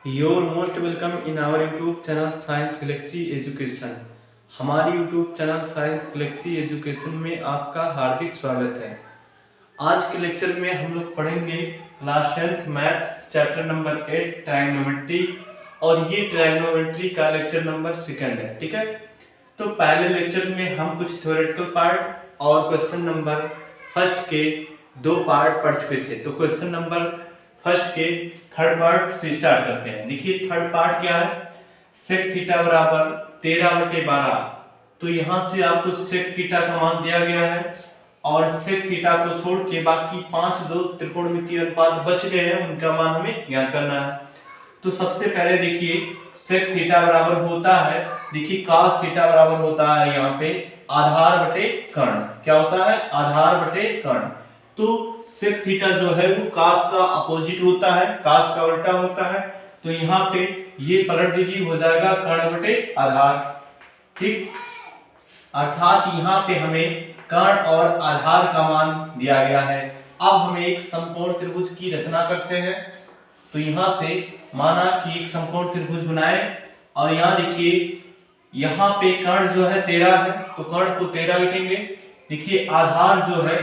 Your most welcome in our YouTube channel science galaxy education. हमारी YouTube channel science galaxy education में आपका हार्दिक स्वागत है। आज के लेक्चर में हम लोग पढ़ेंगे class 10th math chapter number 8 trigonometry, और ये ट्राइगोनोमेट्री का लेक्चर नंबर 2 है। ठीक है, तो पहले लेक्चर में हम कुछ थ्योरेटिकल पार्ट और क्वेश्चन नंबर फर्स्ट के 2 पार्ट पढ़ चुके थे। तो क्वेश्चन नंबर फर्स्ट के थर्ड पार्ट से स्टार्ट करते हैं। देखिए थर्ड पार्ट क्या है, सेक थीटा बराबर 13/12। तो यहाँ से आपको सेक थीटा का मान दिया गया है और सेक थीटा को छोड़ के बाकी 5 दो त्रिकोणमितीय अनुपात बच गए हैं, उनका मान हमें ज्ञात करना है। तो सबसे पहले देखिए सेक थीटा बराबर होता है, देखिए कॉस थीटा बराबर होता है यहाँ पे आधार बटे कर्ण। क्या होता है? आधार बटे कर्ण। तो सेक थीटा जो है वो कास का अपोजिट होता है, कास का उल्टा होता है। तो यहाँ पे ये पलट दीजिए, हो जाएगा कर्ण बटे आधार। ठीक, अर्थात यहाँ पे हमें कर्ण और आधार का मान दिया गया है। अब हमें एक समकोण त्रिभुज की रचना करते हैं। तो यहाँ से माना कि एक समकोण त्रिभुज बनाए और यहाँ देखिए यहाँ पे कर्ण जो है 13 है, तो कर्ण को 13 लिखेंगे। देखिए आधार जो है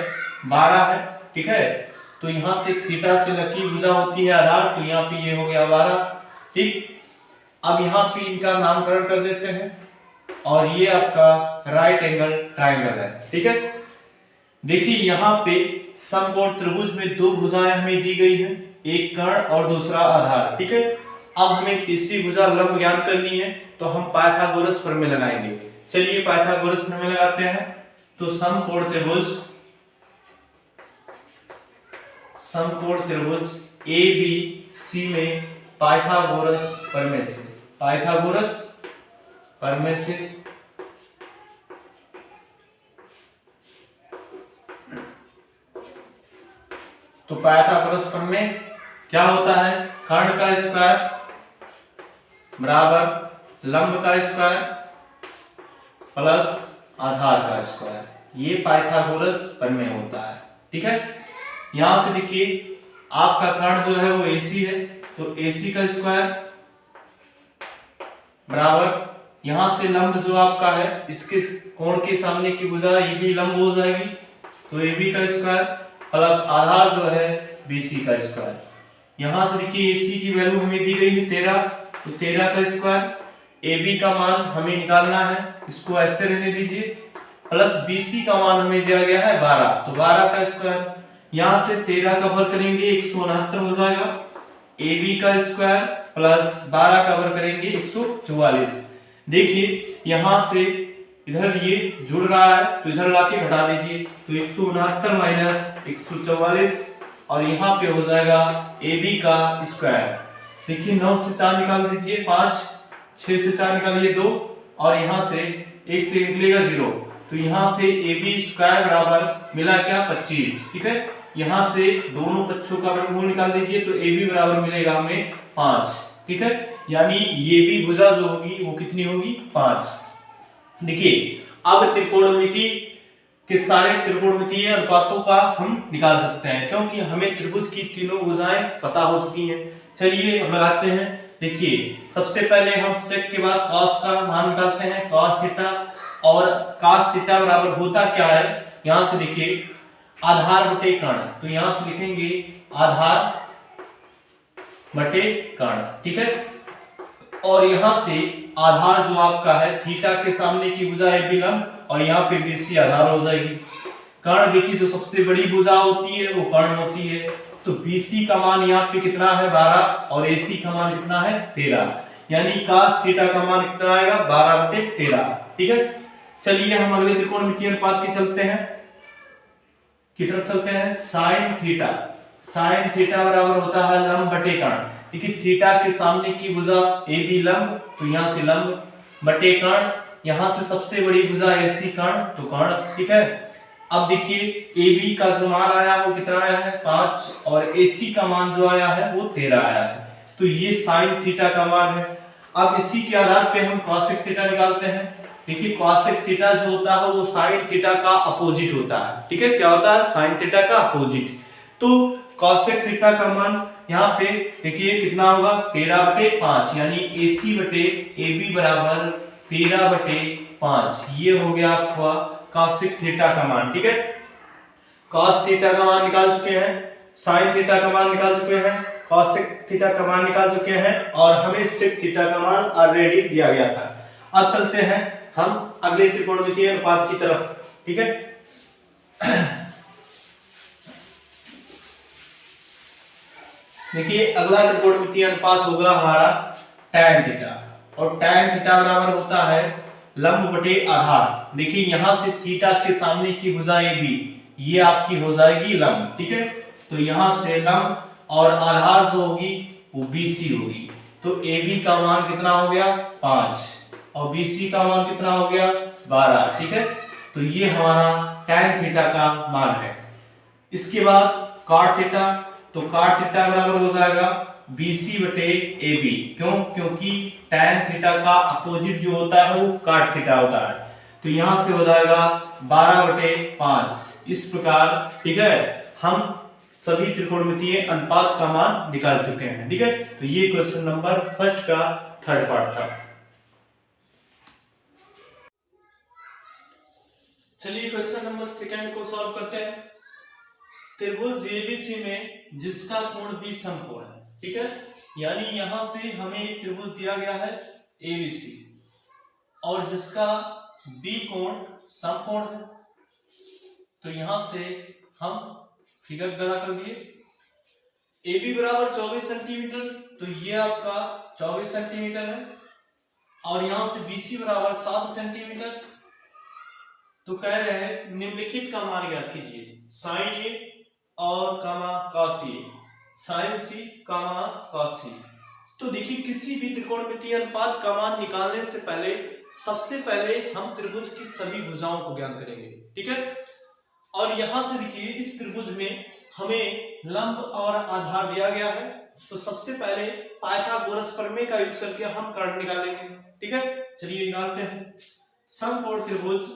12 है। ठीक है, तो यहाँ से थीटा से लकी भुजा होती है आधार, तो यहाँ पे ये हो गया 12। ठीक, अब यहाँ पे इनका नामकरण कर देते हैं और ये आपका राइट एंगल ट्रायंगल है। ठीक है, देखिए यहाँ पे समकोण त्रिभुज में 2 भुजाएं हमें दी गई हैं, एक कर्ण और दूसरा आधार। ठीक है, अब हमें तीसरी भुजा लंब ज्ञात करनी है, तो हम पाइथागोरस प्रमेय लगाएंगे। चलिए पाइथागोरस प्रमेय लगाते हैं। तो समकोण त्रिभुज ए बी सी में पाइथागोरस प्रमेय से तो पाइथागोरस प्रमेय क्या होता है? कर्ण का स्क्वायर बराबर लंब का स्क्वायर प्लस आधार का स्क्वायर, ये पाइथागोरस प्रमेय होता है। ठीक है, यहां से देखिए आपका कर्ण जो है वो AC है, तो AC का स्क्वायर बराबर यहां से लंब जो आपका है इसके कोण के सामने की भुजा ये भी लंब हो जाएगी, तो AB का स्क्वायर प्लस आधार जो है BC का स्क्वायर। यहां से देखिए AC की वैल्यू हमें दी गई है 13, तो 13 का स्क्वायर, AB का मान हमें निकालना है, इसको ऐसे रहने दीजिए, प्लस BC का मान हमें दिया गया है 12, तो 12 का स्क्वायर। यहां से 13 का भर करेंगे 169 हो जाएगा, AB का स्क्वायर प्लस 12 का भर करेंगे 144। देखिए यहां से इधर ये जुड़ रहा है, तो इधर लाके घटा दीजिए, तो 169 माइनस 144 और यहाँ पे हो जाएगा AB का स्क्वायर। देखिए 9 से 4 निकाल दीजिए 5, 6 से 4 निकालिए 2 और यहाँ से 1 से निकलेगा 0, तो यहाँ से AB स्क्वायर बराबर मिला क्या? 25। ठीक है, यहाँ से दोनों पक्षों का वर्गमूल निकाल दीजिए, तो AB बराबर मिलेगा हमें 5। ठीक है, यानी ये भी भुजा जो होगी वो कितनी होगी? 5। देखिए अब त्रिकोणमिति के सारे त्रिकोणमितीय अनुपातों का हम निकाल सकते हैं, क्योंकि हमें त्रिभुज की तीनों भुजाएं पता हो चुकी हैं। चलिए हम लगाते हैं। देखिए सबसे पहले हम सेक के बाद कॉस का मान निकालते हैं, कॉस थीटा, और कॉस थीटा बराबर होता क्या है? यहां से देखिए आधार बटे कर्ण, तो यहां से लिखेंगे आधार बटे कर्ण। ठीक है, और यहां से आधार जो आपका है थीटा के सामने की भुजा AB लंब और यहाँ पे BC आधार हो जाएगी। कर्ण देखिए जो सबसे बड़ी भुजा होती है वो कर्ण होती है, तो BC का मान यहाँ पे कितना है? 12 और AC का मान कितना है? 13, यानी cos थीटा का मान कितना आएगा? 12/13। ठीक है, चलिए हम अगले त्रिकोणमितीय अनुपात की चलते हैं, की तरफ चलते हैं। साइन थीटा बराबर होता है लंब बटे कर्ण। देखिए थीटा के सामने की भुजा AB लंब, तो यहाँ से लंब बटे कर्ण, यहाँ से सबसे बड़ी भुजा AC कर्ण, तो कर्ण। ठीक है, अब देखिए AB का जो मान आया वो कितना आया है? 5, और AC का मान जो आया है वो 13 आया है, तो ये साइन थीटा का मान है। अब इसी के आधार पे हम कॉसेक थीटा निकालते हैं। देखिए कॉसेक थीटा जो होता है वो साइन थीटा का अपोजिट होता है। ठीक है, क्या होता है? साइन थीटा का अपोजिट। तो कॉसेक थीटा का मान यहाँ पे देखिए कितना होगा 13/5, यानी AC बटे AB बराबर 13/5। ये हो गया आपका cos थीटा का मान। ठीक है, cos थीटा का मान निकाल चुके हैं, sin थीटा का मान निकाल चुके हैं, cos थीटा का मान निकाल चुके हैं, और हमें sec थीटा का मान ऑलरेडी दिया गया था। अब चलते हैं हम अगले त्रिकोणमितीय अनुपात की तरफ। ठीक है, देखिए अगला त्रिकोणमितीय अनुपात होगा हमारा tan थीटा, और tan थीटा बराबर होता है लंब बटे आधार। देखिए यहां से थीटा के सामने की भुजा AB, ये आपकी हो जाएगी लंब। ठीक है, तो यहां से लंब और आधार जो होगी वो BC होगी। तो AB का मान कितना हो गया 5, और BC का मान कितना हो गया 12। ठीक है, तो ये हमारा tan थीटा का मान है। इसके बाद cot थीटा, तो cot थीटा बराबर हो जाएगा BC बटे AB। क्यों? क्योंकि tan थीटा का अपोजिट जो होता है वो cot थीटा होता है। तो यहां से हो जाएगा 12/5 इस प्रकार। ठीक है, हम सभी त्रिकोणमितीय अनुपात का मान निकाल चुके हैं। ठीक है, तो ये क्वेश्चन नंबर फर्स्ट का थर्ड पार्ट था। चलिए क्वेश्चन नंबर सेकंड को सॉल्व करते हैं। त्रिभुज ABC में जिसका कोण भी समकोण है। ठीक है, यानी यहां से हमें एक त्रिभुज दिया गया है ABC, और जिसका B कोण समकोण है। तो यहां से हम फिगर ड्रा कर दिए। AB बराबर 24 सेंटीमीटर, तो ये आपका 24 सेंटीमीटर है, और यहां से BC बराबर 7 सेंटीमीटर। तो कह रहे हैं निम्नलिखित का मान ज्ञात कीजिए, sin A और कामा cos A, sin C comma cos C। तो देखिए किसी भी त्रिकोणमितीय अनुपात का मान निकालने से पहले सबसे पहले हम त्रिभुज की सभी भुजाओं को ज्ञात करेंगे। ठीक है, और यहां से देखिए इस त्रिभुज में हमें लंब और आधार दिया गया है। तो सबसे पहले पाइथागोरस प्रमेय का यूज करके हम कर्ण निकालेंगे। ठीक है, चलिए निकालते हैं। समकोण त्रिभुज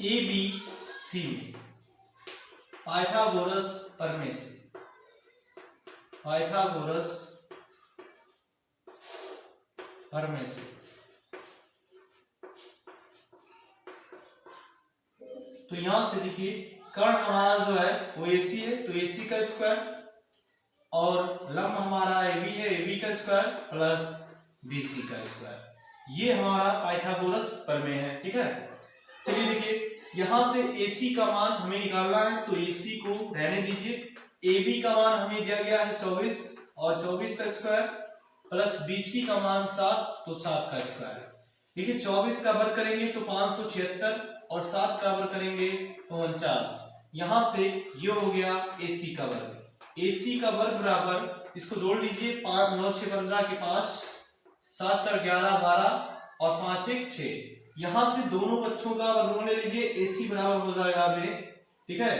ABC में पाइथागोरस प्रमेय से, पाइथागोरस प्रमेय से तो यहां से देखिए कर्ण हमारा जो है वो AC है, तो AC का स्क्वायर, और लंब हमारा AB है, AB का स्क्वायर प्लस BC का स्क्वायर। ये हमारा पाइथागोरस प्रमेय है। ठीक है, चलिए देखिए यहां से AC का मान हमें निकालना है, तो AC को रहने दीजिए। AB का मान हमें दिया गया है 24, और 24 का स्क्वायर प्लस BC का मान 7, तो 7 का स्क्वायर। देखिए 24 का वर्ग करेंगे तो 576, और 7 का वर्ग करेंगे तो 49। यहां से ये हो गया AC का वर्ग। AC का वर्ग बराबर, इसको जोड़ लीजिए, 5 9 6 15 के 5, 7 4 11 12, और 5 1 6। यहां से दोनों पक्षों का वर्गमूल ले लीजिए। AC बराबर हो जाएगा मेरे, ठीक है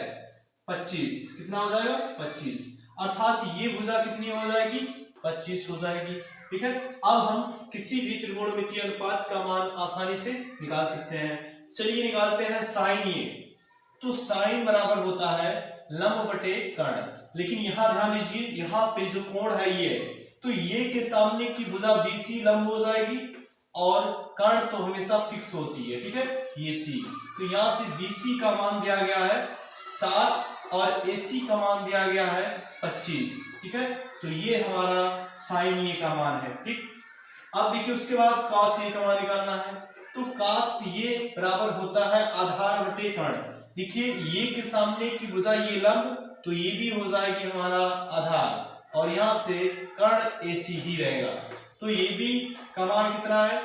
25। कितना हो जाएगा 25, अर्थात ये भुजा कितनी हो जाएगी 25 हो जाएगी। ठीक है, अब हम किसी भी त्रिकोणमितीय अनुपात का मान आसानी से निकाल सकते हैं। चलिए निकालते हैं sin A। तो sin बराबर होता है लंब बटे कर्ण, लेकिन यहां ध्यान दीजिए, यहाँ पे जो कोण है ये, तो ये के सामने की भुजा BC लंब हो जाएगी, और कर्ण तो हमेशा फिक्स होती है। ठीक है, ये C, तो यहाँ से BC का मान दिया गया है 7, और AC का मान दिया गया है 25। ठीक है, तो ये हमारा sin A का मान है। ठीक, अब देखिए उसके बाद cos A का मान निकालना है, तो cos A बराबर होता है आधार बटे कर्ण। देखिए ये के सामने की भुजा ये लंब, तो ये भी हो जाएगी हमारा आधार, और यहाँ से कर्ण AC ही रहेगा। तो AB का मान कितना है,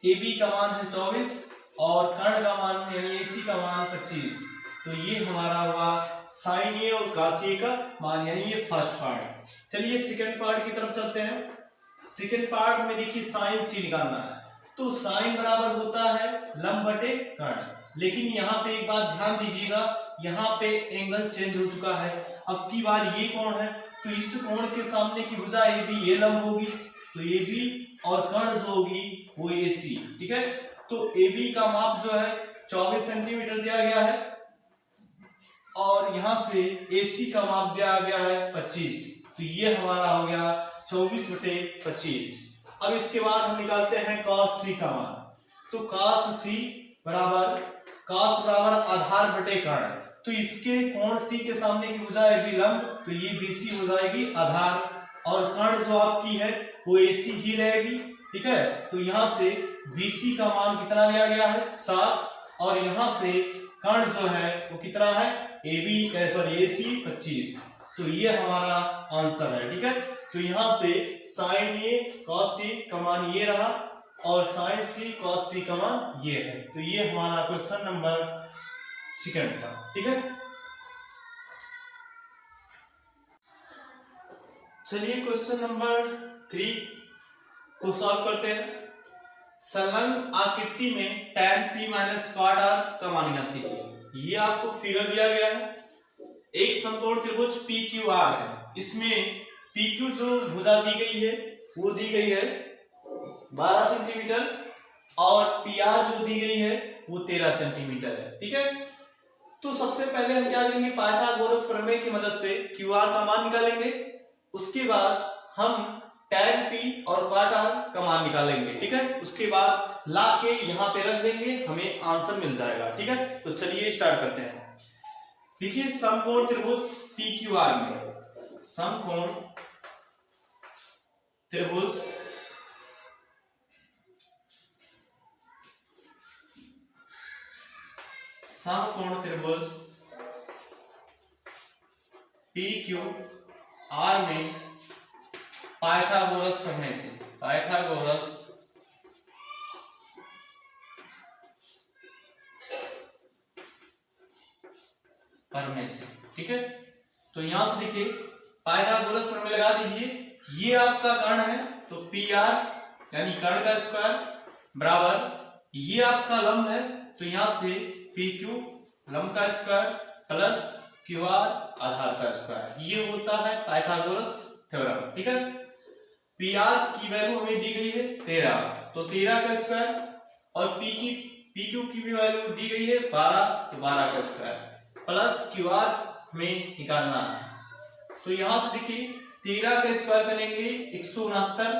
AB का मान है 24, और कर्ण का मान यानी AC का मान 25। तो ये हमारा हुआ sin A और cos A का मान, यानी ये फर्स्ट पार्ट। चलिए सेकंड पार्ट की तरफ चलते हैं। सेकंड पार्ट में देखिए sin C निकालना है, तो sin बराबर होता है लंब बटे कर्ण। लेकिन यहाँ पे एक बात ध्यान दीजिएगा, यहाँ पे एंगल चेंज हो चुका है। अब की बार ये कोण है, तो इस कोण के सामने की भुजा AB ये लंब होगी, तो AB, और कर्ण जो होगी वो AC। ठीक है, तो AB का माप जो है 24 सेंटीमीटर दिया गया है, और यहाँ से AC का माप दिया गया है 25, तो ये हमारा हो गया 24/25। अब इसके बाद हम निकालते हैं cos C का मान। तो cos C बराबर आधार बटे कर्ण, तो इसके कोण C के सामने की भुजा है लंब, तो ये BC हो जाएगी आधार, और कर्ण जो आपकी है वो AC ही रहेगी। ठीक है, तो यहाँ से BC का मान कितना लिया गया है 7, और यहाँ से कर्ण जो है वो कितना है AC 25, तो ये हमारा आंसर है। ठीक है, तो यहाँ से sin A cos C का मान ये रहा, और sin C cos C का मान ये है, तो ये हमारा क्वेश्चन नंबर 2 था। ठीक है, चलिए क्वेश्चन नंबर 3 को सॉल्व करते हैं। संलग्न आकृति में tan P minus cot R का मान ज्ञात कीजिए। ये आपको फिगर दिया गया है, एक समकोण त्रिभुज PQR है, इसमें PQ जो भुजा दी गई है वो दी गई है 12 सेंटीमीटर, और PR जो दी गई है वो 13 सेंटीमीटर है। ठीक है, तो सबसे पहले हम क्या करेंगे, पाइथागोरस प्रमेय की मदद से QR का मान निकालेंगे, उसके बाद हम tan P और cot R का मान निकालेंगे। ठीक है, उसके बाद ला के यहाँ पे रख देंगे, हमें आंसर मिल जाएगा। ठीक है, तो चलिए स्टार्ट करते हैं। देखिए समकोण त्रिभुज PQR में, समकोण त्रिभुज PQR में पाइथागोरस प्रमेय से, ठीक है, तो यहां से देखिए पाइथागोरस प्रमेय लगा दीजिए। ये आपका कर्ण है, तो PR यानी कर्ण का स्क्वायर बराबर ये आपका लंब है, तो यहां से PQ लंब का स्क्वायर प्लस QR आधार का स्क्वायर, ये होता है पाइथागोरस थ्योरम। ठीक है, PR की वैल्यू हमें दी गई है 13, तो 13 का स्क्वायर, और PQ की भी वैल्यू दी गई है 12, तो 12 का स्क्वायर प्लस QR में निकालना है। तो यहां से देखिए 13 का स्क्वायर करेंगे 169,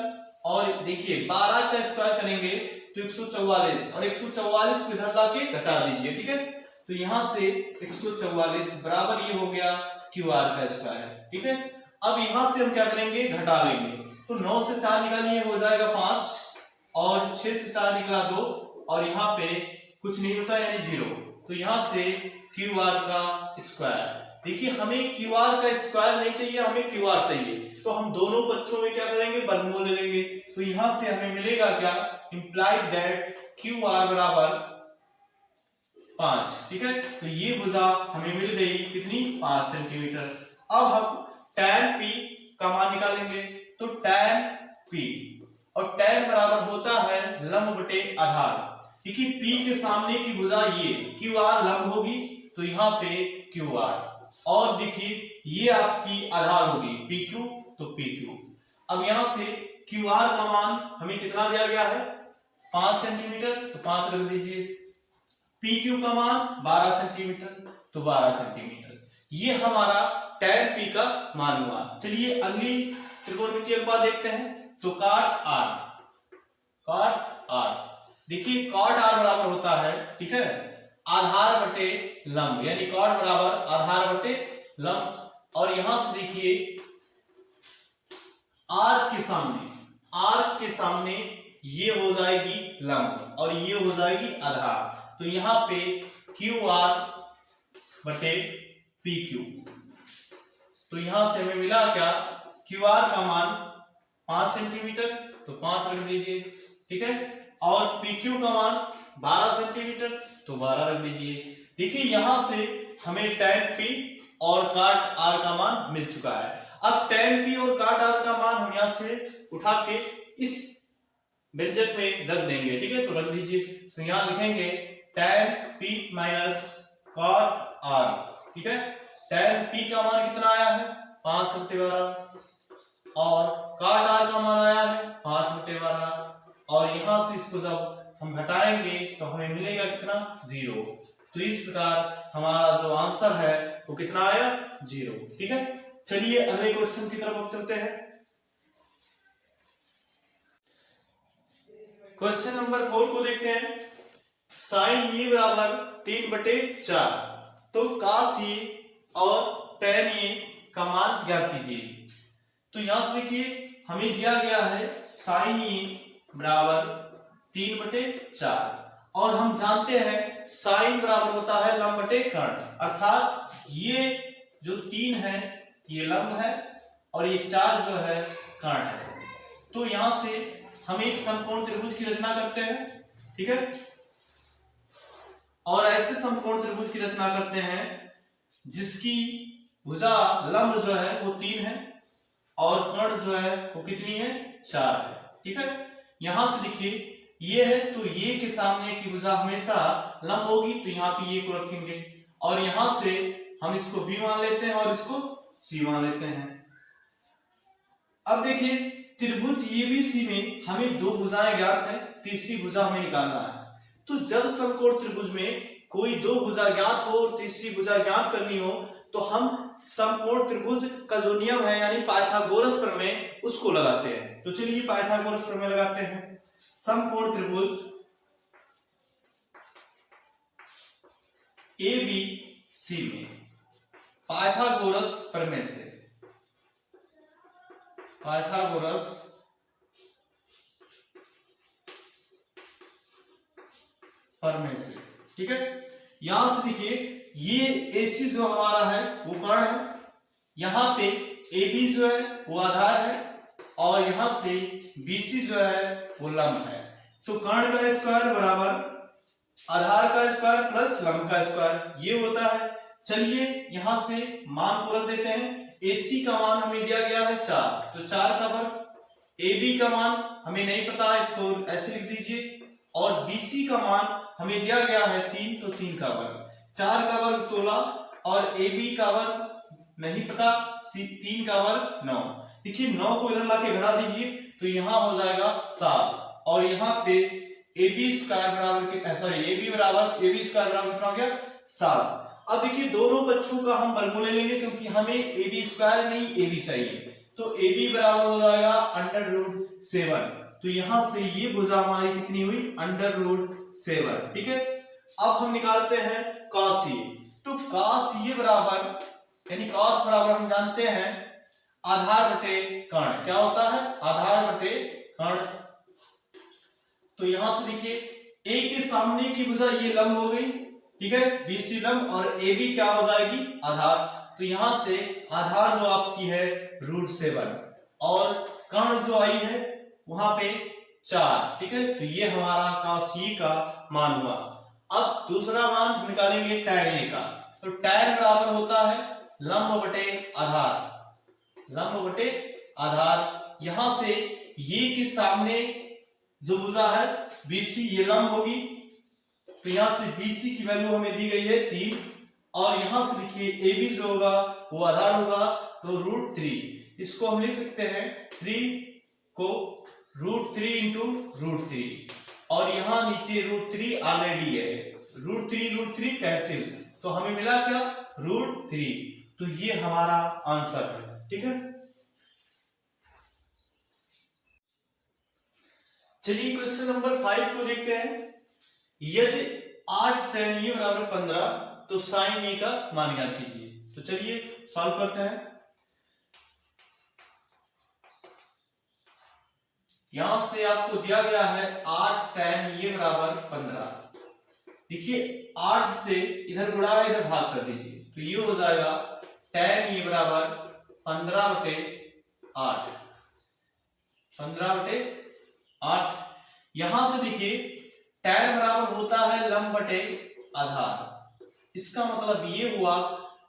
और देखिए 12 का स्क्वायर करेंगे तो 144, और 144 को इधर लाके घटा दीजिए। ठीक है, तो यहां से 144 बराबर ये हो गया QR का स्क्वायर। ठीक है, अब यहां से हम क्या करेंगे, घटा लेंगे, तो 9 से 4 निकालिए हो जाएगा 5, और 6 से 4 निकला 2, और यहाँ पे कुछ नहीं बचा यानी 0, तो यहां से QR का स्क्वायर। देखिए हमें QR का स्क्वायर नहीं चाहिए, हमें QR चाहिए, तो हम दोनों पक्षों में क्या करेंगे, वर्गमूल ले लेंगे, तो यहां से हमें मिलेगा क्या, इंप्लाइड दैट QR बराबर 5। ठीक है, तो ये भुजा हमें मिल गई कितनी, 5 सेंटीमीटर। अब हम tan P का मान निकालेंगे, तो tan P, और tan बराबर होता है लंब बटे आधार। देखिए P के सामने की भुजा ये QR लंब होगी, तो यहाँ पे QR, और देखिए ये आपकी आधार होगी PQ, तो PQ। अब यहां से QR का मान हमें कितना दिया गया है 5 सेंटीमीटर, तो 5 रख दीजिए। PQ का मान 12 सेंटीमीटर, तो 12 सेंटीमीटर, ये हमारा tan P का मान हुआ। चलिए अगली त्रिकोणमितीय अनुपात देखते हैं, तो cot R, देखिए cot R बराबर होता है, ठीक है, आधार बटे लंब, यानी cot बराबर आधार बटे लंब, और यहां से देखिए R के सामने ये हो जाएगी लंब, और ये हो जाएगी आधार, तो यहाँ पे QR बटे PQ, तो यहां से हमें मिला क्या, QR का मान 5 सेंटीमीटर, तो 5 रख दीजिए। ठीक है, और PQ का मान 12 सेंटीमीटर, तो 12 रख दीजिए। देखिए यहां से हमें tan P और cot R का मान मिल चुका है। अब tan P और cot R का मान हम यहां से उठा के इस व्यंजक में रख देंगे। ठीक है, तो रख दीजिए, तो यहां लिखेंगे tan P minus cot R। ठीक है, tan P का मान कितना आया है 5/12, और cot R का मान आया है 5/12, और यहां से इसको जब हम घटाएंगे तो हमें मिलेगा कितना 0। तो इस प्रकार हमारा जो आंसर है वो कितना आया 0। ठीक है, चलिए अगले क्वेश्चन की तरफ अब चलते हैं। क्वेश्चन नंबर 4 को देखते हैं। साइन ए बराबर 3/4, तो cos ए और tan ए का मान ज्ञात कीजिए। तो यहां से देखिए हमें दिया गया है साइन ए बराबर 3/4 और हम जानते हैं साइन बराबर होता है लंब बटे कर्ण, अर्थात ये जो 3 है ये लंब है और ये 4 जो है कर्ण है। तो यहां से हम एक समकोण त्रिभुज की रचना करते हैं। ठीक है, और ऐसे समकोण त्रिभुज की रचना करते हैं जिसकी भुजा लंब जो है वो 3 है और कर्ण जो है वो कितनी है 4 है। ठीक है, यहां से देखिए ये है तो ये के सामने की भुजा हमेशा लंब होगी, तो यहाँ पे ये को रखेंगे और यहां से हम इसको b मान लेते हैं और इसको c मान लेते हैं। अब देखिए त्रिभुज ABC में हमें 2 भुजाएं ज्ञात है, तीसरी भुजा हमें निकालना है। तो जब समकोण त्रिभुज में कोई 2 भुजा ज्ञात हो और तीसरी भुजा ज्ञात करनी हो तो हम समकोण त्रिभुज का जो नियम है यानी पाइथागोरस प्रमेय उसको लगाते हैं। तो चलिए पाइथागोरस प्रमेय लगाते हैं। समकोण त्रिभुज ABC में पाइथागोरस प्रमेय से, पाइथागोरस प्रमेय से, ठीक है, यहां से देखिए ये AC जो हमारा है वो कर्ण है, यहां पे AB जो है वो आधार है और यहां से BC जो है वो लंब है। तो कर्ण का स्क्वायर बराबर आधार का स्क्वायर प्लस लंब का स्क्वायर ये होता है। चलिए यहां से मान को रख देते हैं। AC का मान हमें दिया गया है 4, तो 4 का वर्ग, AB का मान हमें नहीं पता, इसको ऐसे लिख दीजिए, और BC का मान हमें दिया गया है 3, तो 3 का वर्ग, 4 का वर्ग 16 और AB का वर्ग नहीं पता, 3 का वर्ग 9। देखिए 9 को इधर लाके घटा दीजिए तो यहां हो जाएगा 7 और यहाँ पे AB स्क्वायर बराबर सॉरी AB स्क्वायर बराबर कितना हो गया 7। अब देखिए दोनों पक्षों का हम वर्गमूल ले लेंगे क्योंकि हमें AB स्क्वायर नहीं AB चाहिए, तो AB बराबर हो जाएगा √7। तो यहां से ये भुजा हमारी कितनी हुई √7। ठीक है, अब हम निकालते हैं cos ए। तो cos ए बराबर यानी cos बराबर हम जानते हैं आधार बटे कर्ण, क्या होता है आधार बटे कर्ण। तो यहां से देखिए A के सामने की भुजा ये लंब हो गई, ठीक है, BC लंब और AB क्या हो जाएगी आधार। तो यहां से आधार जो आपकी है √7 और कर्ण जो आई है वहां पे 4। ठीक है, तो ये हमारा cos ए का मान हुआ। अब दूसरा मान निकालेंगे tan ए का। तो tan बराबर होता है लंब बटे आधार, लंब बटे आधार। यहां से ये के सामने जो भुजा है BC ये लंब होगी, तो यहां से BC की वैल्यू हमें दी गई है 3 और यहां से देखिए AB जो होगा वो आधार होगा, तो √3, इसको हम लिख सकते हैं 3 को √3 इंटू √3 और यहां नीचे √3 ऑलरेडी है, √3 कैंसिल, तो हमें मिला क्या √3। तो ये हमारा आंसर है। ठीक है, चलिए क्वेश्चन नंबर 5 को देखते हैं। यदि 8 tan ए बराबर 15 तो sin ए का मान ज्ञात कीजिए। तो चलिए सॉल्व करते हैं। यहां से आपको दिया गया है 8 tan ए बराबर 15। देखिए 8 से इधर गुणा है इधर भाग कर दीजिए, तो ये हो जाएगा tan ए बराबर 15/8, 15/8। यहां से देखिए tan बराबर होता है लंब बटे आधार, इसका मतलब ये हुआ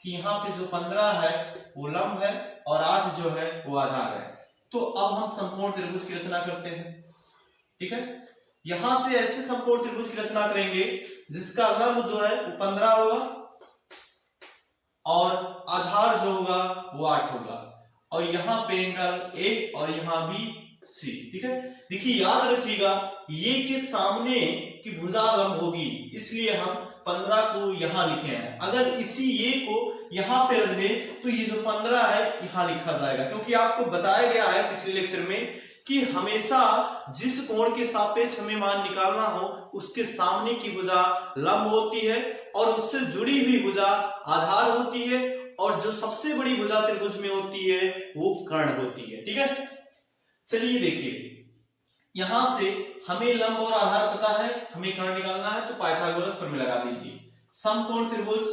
कि यहाँ पे जो 15 है वो लंब है और 8 जो है वो आधार है। तो अब हम समकोण त्रिभुज की रचना करते हैं। ठीक है, यहां से ऐसे समकोण त्रिभुज की रचना करेंगे जिसका लंब जो है वो 15 होगा और आधार जो होगा वो 8 होगा और यहाँ पे एंगल A और यहाँ भी C। ठीक है, देखिए याद रखिएगा ये के सामने की भुजा लंब होगी, इसलिए हम 15 को यहां लिखे हैं। अगर इसी ये को यहाँ पे रख दे तो ये जो 15 है यहाँ लिखा जाएगा, क्योंकि आपको बताया गया है पिछले लेक्चर में कि हमेशा जिस कोण के सापेक्ष हमें मान निकालना हो उसके सामने की भुजा लंब होती है और उससे जुड़ी हुई भुजा आधार होती है, और जो सबसे बड़ी भुजा त्रिभुज में होती है वो कर्ण होती है। ठीक है, चलिए देखिए, यहां से हमें लंब और आधार पता है, हमें कर्ण निकालना है, तो पाइथागोरस प्रमेय लगा दीजिए। समकोण त्रिभुज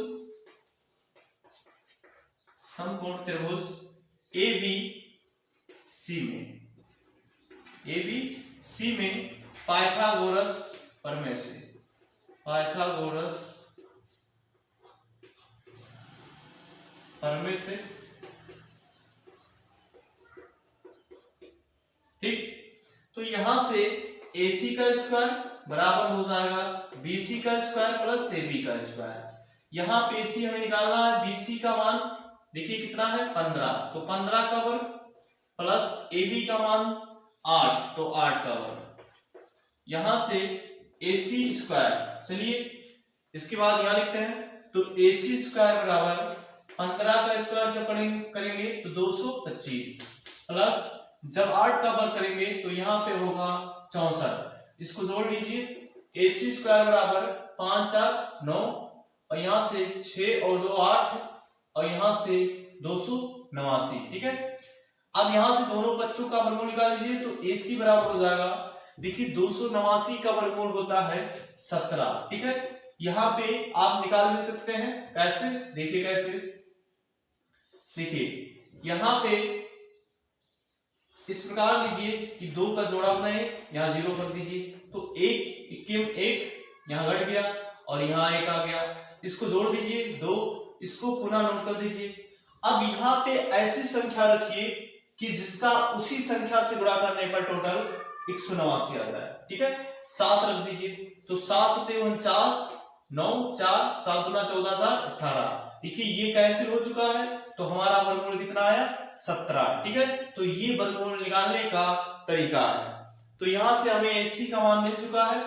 ABC में पाइथागोरस प्रमेय से ठीक, तो यहां से AC का स्क्वायर बराबर हो जाएगा BC का स्क्वायर प्लस AB का स्क्वायर। यहां पे AC हमें निकालना है, BC का मान देखिए कितना है 15, तो 15 का वर्ग प्लस AB का मान 8, तो 8 का वर्ग। यहां से AC स्क्वायर, चलिए इसके बाद यहां लिखते हैं, तो AC स्क्वायर बराबर 15 का स्क्वायर जब करेंगे तो 225 प्लस जब 8 का वर्ग करेंगे तो यहाँ पे होगा 64। इसको जोड़ लीजिए, AC स्क्वायर बराबर 5 4 9 और यहाँ से 6 और 2 8 और यहाँ से 289। ठीक है, अब यहाँ से दोनों बच्चों का वर्गमूल निकाल लीजिए, तो AC बराबर हो जाएगा, देखिए 289 का वर्गमूल होता है 17। ठीक है, यहाँ पे आप निकाल भी सकते हैं, कैसे देखिए, कैसे देखिए, यहाँ पे इस प्रकार लीजिए कि 2 का जोड़ा बनाए, यहाँ 0 कर दीजिए, तो 1 यहाँ घट गया और यहाँ 1 आ गया, इसको जोड़ दीजिए 2, इसको पुनः नोट कर दीजिए। अब यहाँ पे ऐसी संख्या रखिए कि जिसका उसी संख्या से गुणा करने पर टोटल 189 आ जाए। ठीक है, 7 रख दीजिए, तो 7 7 49 9 4 7 गुना 14 18। देखिए ये कैंसिल हो चुका है, तो हमारा वर्गमूल कितना आया 17। ठीक है, तो ये वर्गमूल निकालने का तरीका है। तो यहां से हमें AC का मान मिल चुका है।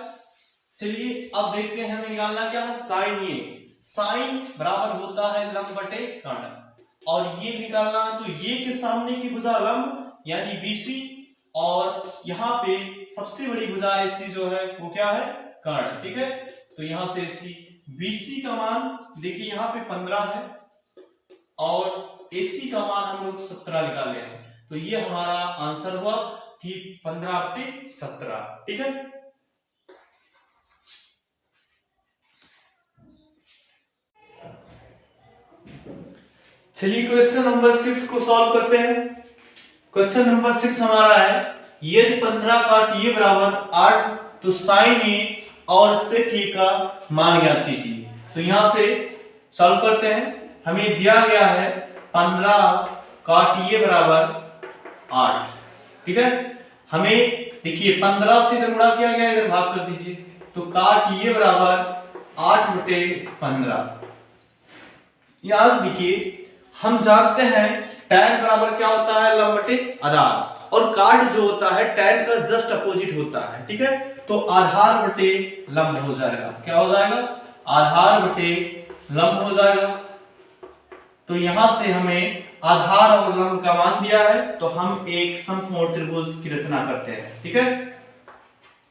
चलिए अब देखते हैं हमें निकालना क्या है, साइन। ये साइन बराबर होता है लंब बटे कर्ण, और ये निकालना है, तो ये के सामने की भुजा लंब यानी BC, और यहाँ पे सबसे बड़ी भुजा AC जो है वो क्या है कर्ण। ठीक है, तो यहां से BC का मान देखिए यहाँ पे 15 है और AC का मान हम लोग 17 निकाले हैं, तो ये हमारा आंसर हुआ कि 15/17। ठीक है, चलिए क्वेश्चन नंबर 6 को सॉल्व करते हैं। क्वेश्चन नंबर 6 हमारा है, यदि 15 का t बराबर 8 तो साइन A और sec A का मान ज्ञात कीजिए। तो यहां से सॉल्व करते हैं, हमें दिया गया है 15 का t बराबर 8। ठीक है, हमें देखिए 15 से इधर गुणा किया गया, इधर भाग कर दीजिए, तो का t बराबर 8/15। यहां से देखिए हम जानते हैं tan बराबर क्या होता है लंब बटे आधार, और काट जो होता है tan का जस्ट अपोजिट होता है। ठीक है, तो आधार बटे लंब हो जाएगा, क्या हो जाएगा आधार बटे लंब हो जाएगा। तो यहां से हमें आधार और लंब का मान दिया है, तो हम एक समकोण त्रिभुज की रचना करते हैं। ठीक है,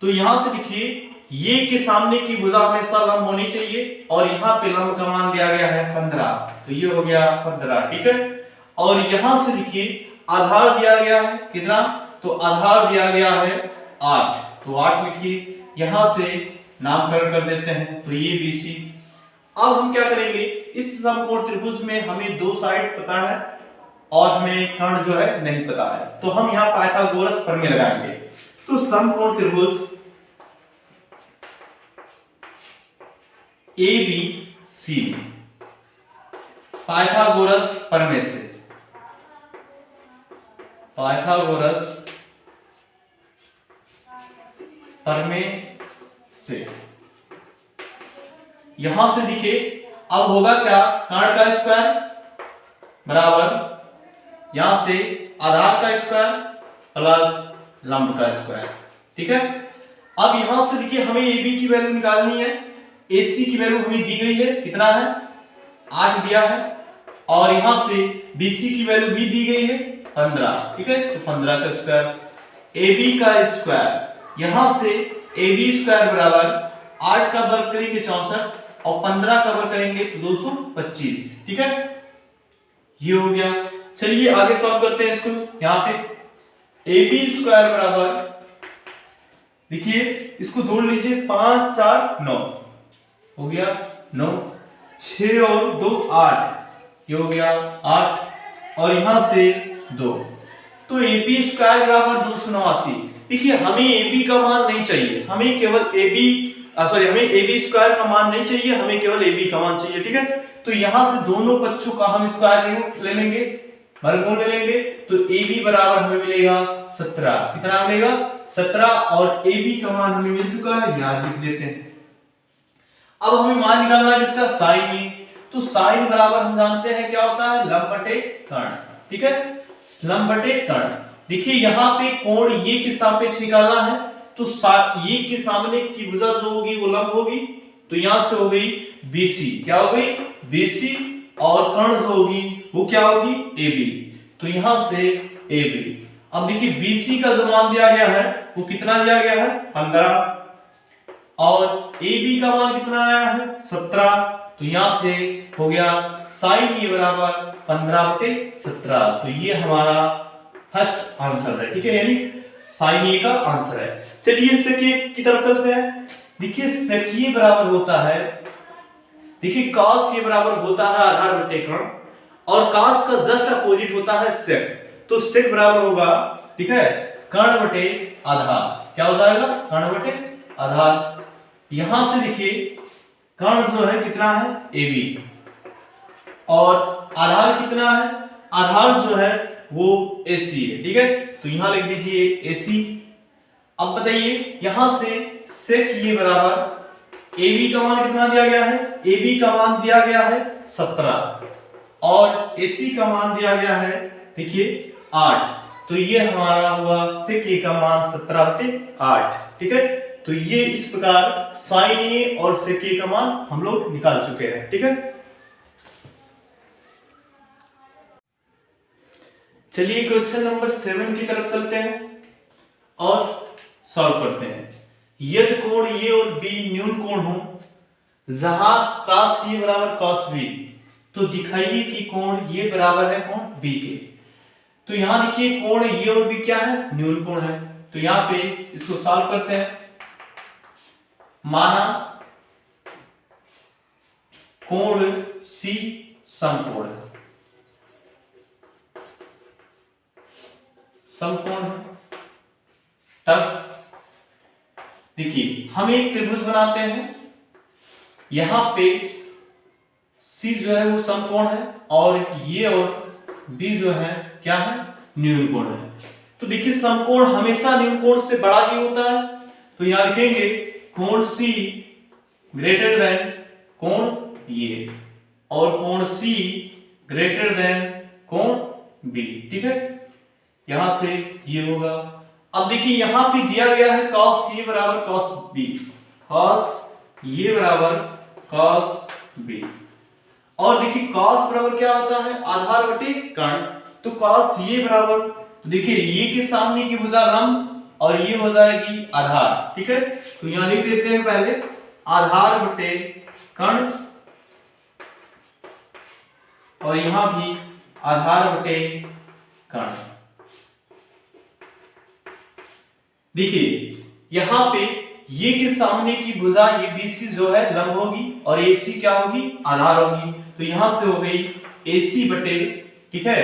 तो यहां से देखिए ये के सामने की भुजा हमेशा लंब होनी चाहिए, और यहाँ पे लंब का मान दिया गया है 15, तो ये हो गया 15। ठीक है, और यहां से देखिए आधार दिया गया है कितना, तो आधार दिया गया है 8, तो 8 लिखिए, यहां से नामकरण कर देते हैं, तो ये BC। अब हम क्या करेंगे, इस समकोण त्रिभुज में हमें 2 साइड पता है और हमें कर्ण जो है नहीं पता है, तो हम यहाँ पाइथागोरस प्रमेय लगाएंगे। तो समकोण त्रिभुज ABC पाइथागोरस प्रमेय से, यहां से देखिए अब होगा क्या, कर्ण का स्क्वायर बराबर यहां से आधार का स्क्वायर प्लस लंब का स्क्वायर। ठीक है, अब यहां से देखिए हमें AB की वैल्यू निकालनी है, AC की वैल्यू हमें दी गई है, कितना है 8 दिया है, और यहां से BC की वैल्यू भी दी गई है 15, ठीक है। तो 15 का स्क्वायर, AB का स्क्वायर, यहां से AB स्क्वायर बराबर 8 का वर्ग करेंगे 64 और 15 का वर्ग करेंगे 225, ठीक है। ये हो गया। चलिए आगे सॉल्व करते हैं इसको। यहां पे AB स्क्वायर बराबर, देखिए इसको जोड़ लीजिए, 5 4 9 हो गया 9, 6 और 2 8, ये हो गया 8 और यहां से 2, तो AB स्क्वायर बराबर 289। देखिए हमें AB का मान नहीं चाहिए, हमें केवल हमें AB स्क्वायर का मान नहीं चाहिए, हमें केवल AB का मान चाहिए, ठीक है। तो यहां से दोनों पक्षों का हम स्क्वायर ले लेंगे, वर्गमूल ले लेंगे, तो AB बराबर हमें मिलेगा 17। कितना मिलेगा? 17 और AB का मान हमें मिल चुका है, यहां लिख देते हैं। अब हमें मान निकालना है इसका साइन ए, तो साइन बराबर हम जानते हैं क्या होता है, लंब बटे कर्ण, ठीक है, लंब बटे कर्ण। देखिए यहाँ पे कोण ये के सापेक्ष निकालना है, तो ये के सामने की भुजा जो होगी वो लंब होगी, तो यहां से हो गई BC, क्या हो गई BC, और कर्ण जो होगी वो क्या होगी AB, तो यहां से AB। अब देखिए BC का जो मान दिया गया है वो कितना दिया गया है 15, और AB का मान कितना आया है 17, तो यहां से हो गया साइन ए बराबर 15/17, तो ये हमारा फर्स्ट आंसर है, ठीक है, यानी साइन ए का आंसर है। चलिए सेक ए की तरफ चलते हैं। देखिए सेक ए बराबर होता है, देखिए cos ए बराबर होता है आधार बटे कर्ण, और cos का जस्ट अपोजिट होता है सेक, तो सेक बराबर होगा, ठीक है, कर्ण बटे आधार। क्या हो जाएगा? कर्ण बटे आधार। यहां से देखिए कर्ण जो है कितना है AB, और आधार कितना है, आधार जो है वो AC है, ठीक है, तो यहां लिख दीजिए AC। अब बताइए यहां से सेक ये बराबर AB का मान कितना दिया गया है, AB का मान दिया गया है 17 और AC का मान दिया गया है देखिए 8, तो ये हमारा हुआ सेक ए का मान 17/8, ठीक है। तो ये इस प्रकार साइन ए और सेक ए का मान हम लोग निकाल चुके हैं, ठीक है। चलिए क्वेश्चन नंबर 7 की तरफ चलते हैं और सॉल्व करते हैं। यदि कोण ए और बी न्यून कोण हो, जहां cos ए बराबर cos b, तो दिखाइए कि कोण ए बराबर है कोण b के। तो यहां देखिए कोण ए और b क्या है, न्यून कोण है, तो यहां पे इसको सॉल्व करते हैं। माना कोण C समकोण है, समकोण है, तब देखिए हम एक त्रिभुज बनाते हैं, यहां पे C जो है वो समकोण है और ये और B जो है क्या है, न्यून कोण है। तो देखिए समकोण हमेशा न्यून कोण से बड़ा ही होता है, तो यहां लिखेंगे कोण C ग्रेटर देन कोण ये, और कोण C ग्रेटर देन कोण B, ठीक है, यहां से ये होगा। अब देखिए यहां पे दिया गया है cos A बराबर cos B, cos A बराबर cos B, और देखिए cos बराबर क्या होता है, आधार बटे कर्ण, तो cos A बराबर, तो देखिए ये के सामने की भुजा लंब और ये हो जाएगी आधार, ठीक है, तो यहां लिख देते हैं पहले आधार बटे कर्ण, और यहां भी आधार बटे कर्ण। देखिए यहां पे ये के सामने की भुजा ये BC जो है लंब होगी और AC क्या होगी, आधार होगी, तो यहां से हो गई AC बटे, ठीक है,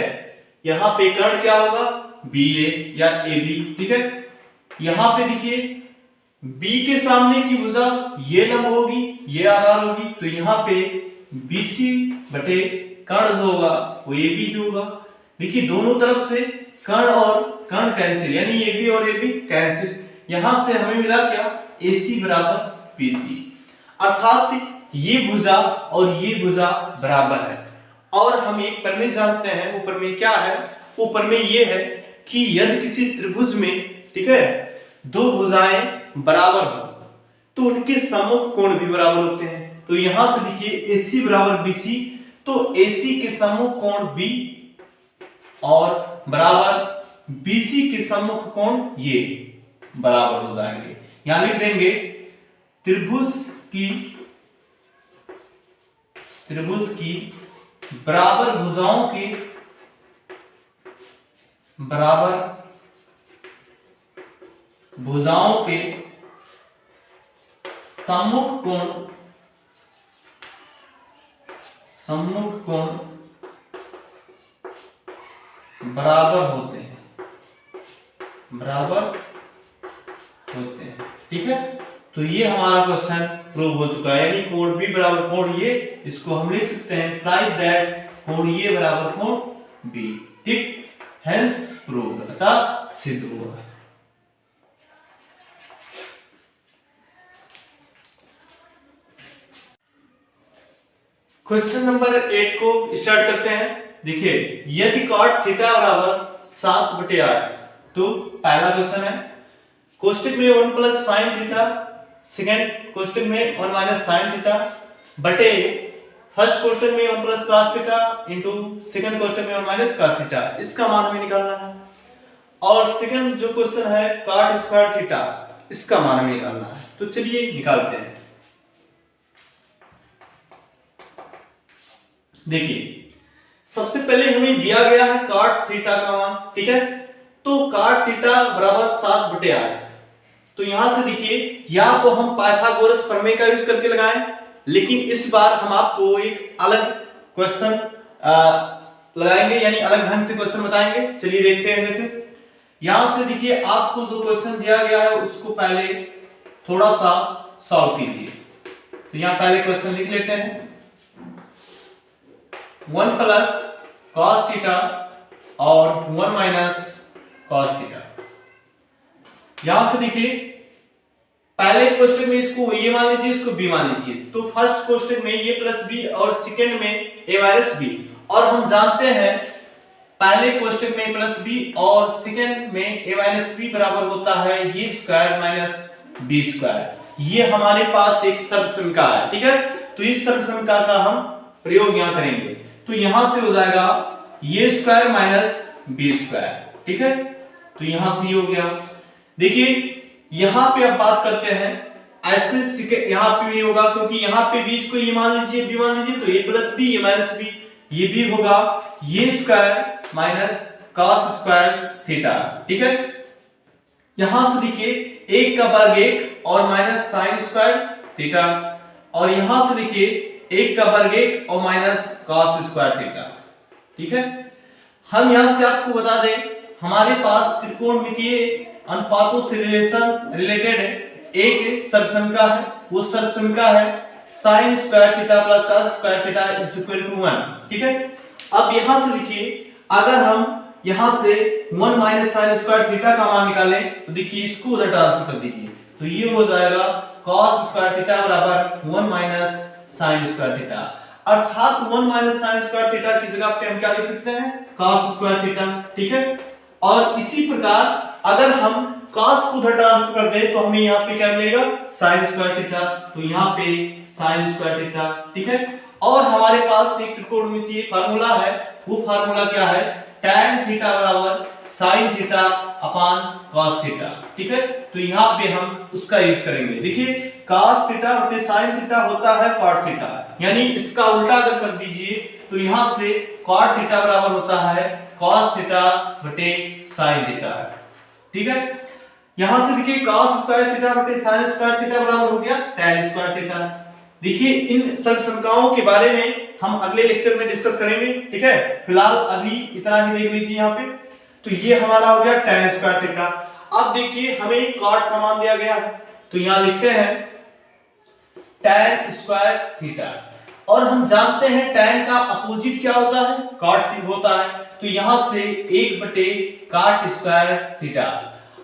यहां पे कर्ण क्या होगा BA या AB, ठीक है। यहां पे देखिए B के सामने की भुजा ये लंब होगी, ये आधार होगी, तो यहां पे BC बटे कर्ण जो होगा वो AB ही होगा। देखिए दोनों तरफ से कर्ण और कर्ण कैंसिल, यानी AB और AB कैंसिल, यहां से हमें मिला क्या, AC बराबर BC, अर्थात ये भुजा और ये भुजा बराबर है। और हम एक प्रमेय जानते हैं, वो प्रमेय क्या है, वो प्रमेय ये है कि यदि किसी त्रिभुज में, ठीक है, दो भुजाएं बराबर हो तो उनके सम्मुख कोण भी बराबर होते हैं। तो यहां से देखिए AC बराबर BC, तो AC के सम्मुख कोण B और बराबर BC के सम्मुख कोण ये बराबर हो जाएंगे। यहां लिख देंगे त्रिभुज की बराबर भुजाओं के सम्मुख कोण बराबर होते हैं, ठीक है। तो ये हमारा क्वेश्चन प्रूव हो चुका है, यानी कोण B बराबर कोण ये, इसको हम लिख सकते हैं इम्प्लाई दैट कोण ये बराबर कोण B, ठीक, हेंस प्रूव, अतः सिद्ध हुआ। क्वेश्चन नंबर 8 को स्टार्ट करते हैं। देखिए, यदि cot थीटा बराबर 7/8, तो पहला क्वेश्चन है कोष्टक में 1 प्लस साइन थीटा, सेकंड कोष्टक में 1 माइनस साइन थीटा बटे फर्स्ट कोष्टक में 1 plus cos theta into second कोष्टक में 1 माइनस cos थीटा, इसका मान हमें निकालना है। और सेकंड जो क्वेश्चन है cot स्क्वायर थीटा, इसका मान हमें निकालना है। तो चलिए निकालते हैं। देखिए, सबसे पहले हमें दिया गया है cot थीटा का मान, ठीक है। तो cot थीटा बराबर 7/8, तो यहां से देखिए, या तो हम पाइथागोरस प्रमेय का यूज करके लगाएं, लेकिन इस बार हम आपको एक अलग क्वेश्चन लगाएंगे, यानी अलग ढंग से क्वेश्चन बताएंगे। चलिए देखते हैं जैसे। यहां से देखिए, आपको जो क्वेश्चन दिया गया है उसको पहले थोड़ा सा सॉल्व कीजिए। तो यहां पहले क्वेश्चन लिख लेते हैं, 1 प्लस cos थीटा और 1 माइनस cos थीटा। यहां से देखिए, पहले कोष्टक में इसको a मान लीजिए, इसको b मान लीजिए। तो फर्स्ट कोष्टक में a प्लस b और सेकंड में a माइनस b, और हम जानते हैं पहले कोष्टक में प्लस b और सेकंड में a माइनस b बराबर होता है ये स्क्वायर माइनस b स्क्वायर। ये हमारे पास एक सर्वसमीका है, ठीक है। तो इस सर्वसमीका का हम प्रयोग यहां करेंगे। तो यहां से हो जाएगा ये स्क्वायर माइनस b स्क्वायर, ठीक है। तो यहां से ये हो गया। देखिए, यहां पे अब बात करते हैं, ऐसे यहां पे भी होगा, क्योंकि यहां पे b इसको ये मान लीजिए, b मान लीजिए, तो a plus b, a minus b, ये भी होगा ये square minus cos square theta, ठीक है। यहां से देखिए, 1 का वर्ग 1 और माइनस sin स्क्वायर थीटा, और यहां से देखिए 1 का वर्ग 1 और माइनस cos स्क्वायर थीटा, ठीक है। हम यहां से आपको बता दें, हमारे पास त्रिकोणमितीय अनुपातों से रिलेटेड एक सर्वसमीका है, वो सर्वसमीका है sin square theta plus cos square theta is equal to 1, ठीक है। अब यहां से देखिए, अगर हम यहां से 1 माइनस sin स्क्वायर थीटा का मान निकालें, तो देखिए इसको उधर ट्रांसफर कर दीजिए, तो ये हो जाएगा cos स्क्वायर थीटा बराबर 1 माइनस sin स्क्वायर थीटा, अर्थात 1 माइनस sin स्क्वायर थीटा की जगह पे हम क्या लिख सकते हैं, cos स्क्वायर थीटा, ठीक है। और इसी प्रकार अगर हम cos को उधर ट्रांसफर कर दें, तो हमें यहाँ पे क्या मिलेगा, sin स्क्वायर थीटा, तो यहाँ पे sin स्क्वायर थीटा, ठीक है। और हमारे पास एक त्रिकोणमितीय फार्मूला है, वो फार्मूला क्या है, tan थीटा बराबर sin theta upon cos theta, ठीक है। तो यहाँ पे हम उसका यूज करेंगे। देखिए, cos थीटा बटे sin थीटा होता है cot थीटा, यानी इसका उल्टा अगर कर दीजिए, तो यहाँ से cot थीटा बराबर होता है cos थीटा बटे sin थीटा, ठीक है। यहां से देखिए, cos स्क्वायर थीटा बटे sin स्क्वायर थीटा बराबर हो गया tan स्क्वायर थीटा। देखिए, इन सर्वसमीकाओं के बारे में हम अगले लेक्चर में डिस्कस करेंगे, ठीक है। फिलहाल अभी इतना ही देख लीजिए यहाँ पे। तो ये हमारा हो गया tan स्क्वायर थीटा। अब देखिए, हमें cot का मान दिया गया है, तो यहाँ लिखते हैं tan स्क्वायर थीटा, और हम जानते हैं tan का अपोजिट क्या होता है, cot होता है। तो यहां से 1 बटे cot स्क्वायर थीटा।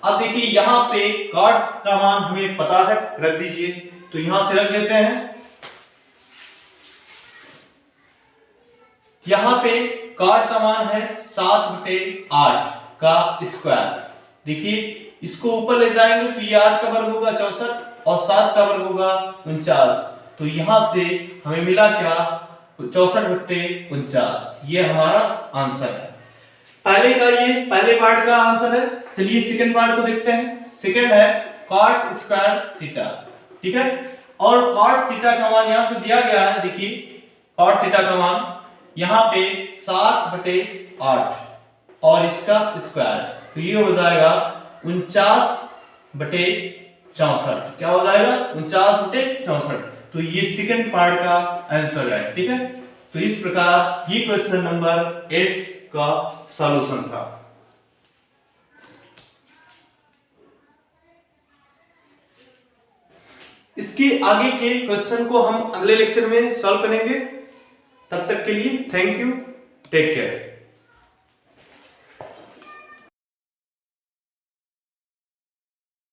अब देखिए, यहाँ पे cot का मान हमें पता है, रख दीजिए, तो यहां से रख देते हैं। यहां पे cot का मान है 7/8 का स्क्वायर। देखिए, इसको ऊपर ले जाएंगे तो ये 8 का वर्ग होगा 64 और 7 का वर्ग होगा 49। तो यहां से हमें मिला क्या, 64/49, ये हमारा आंसर है। पहले का ये पहले पार्ट का आंसर है। चलिए सेकंड पार्ट को देखते हैं। सेकंड है cot स्क्वायर थीटा, ठीक है। और cot थीटा का मान यहां से दिया गया है, देखिए cot थीटा का मान यहां पे 7/8 और इसका स्क्वायर, तो ये हो जाएगा 49/64। क्या हो जाएगा? 49/64। तो ये सेकंड पार्ट का आंसर है, ठीक है। तो इस प्रकार ये क्वेश्चन नंबर 8 का सॉल्यूशन था। इसके आगे के क्वेश्चन को हम अगले लेक्चर में सॉल्व करेंगे। तब तक के लिए थैंक यू, टेक केयर।